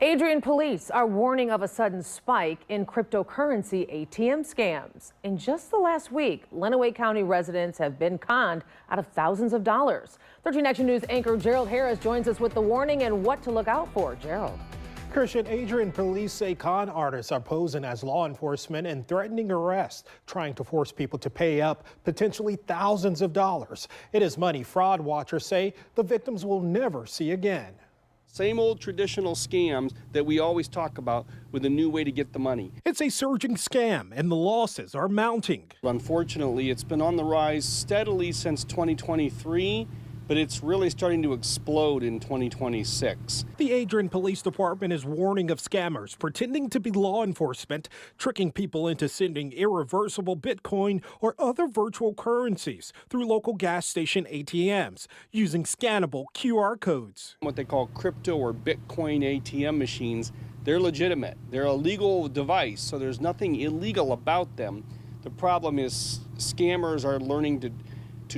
Adrian police are warning of a sudden spike in cryptocurrency ATM scams. In just the last week, Lenawee County residents have been conned out of thousands of dollars. 13 Action News anchor Gerald Harris joins us with the warning and what to look out for. Gerald. Christian, Adrian police say con artists are posing as law enforcement and threatening arrest, trying to force people to pay up potentially thousands of dollars. It is money fraud watchers say the victims will never see again. Same old traditional scams that we always talk about with a new way to get the money. It's a surging scam and the losses are mounting. Unfortunately, it's been on the rise steadily since 2023, but it's really starting to explode in 2026. The Adrian Police Department is warning of scammers pretending to be law enforcement, tricking people into sending irreversible Bitcoin or other virtual currencies through local gas station ATMs using scannable QR codes. What they call crypto or Bitcoin ATM machines, they're legitimate. They're a legal device, so there's nothing illegal about them. The problem is scammers are learning to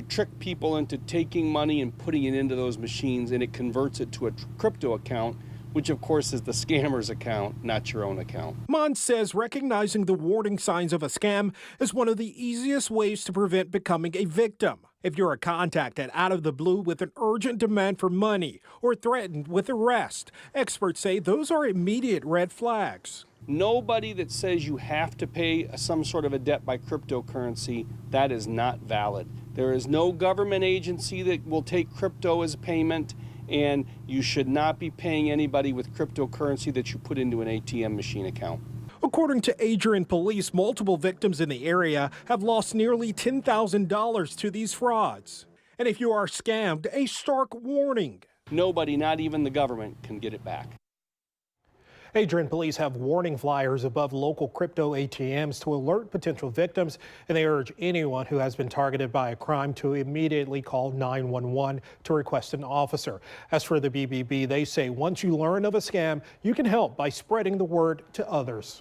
trick people into taking money and putting it into those machines, and it converts it to a crypto account, which of course is the scammer's account, not your own account. Mons says recognizing the warning signs of a scam is one of the easiest ways to prevent becoming a victim. If you're contacted out of the blue with an urgent demand for money or threatened with arrest, experts say those are immediate red flags. Nobody that says you have to pay some sort of a debt by cryptocurrency, that is not valid. There is no government agency that will take crypto as payment, and you should not be paying anybody with cryptocurrency that you put into an ATM machine account. According to Adrian police, multiple victims in the area have lost nearly $10,000 to these frauds. And if you are scammed, a stark warning. Nobody, not even the government, can get it back. Adrian police have warning flyers above local crypto ATMs to alert potential victims, and they urge anyone who has been targeted by a crime to immediately call 911 to request an officer. As for the BBB, they say once you learn of a scam, you can help by spreading the word to others.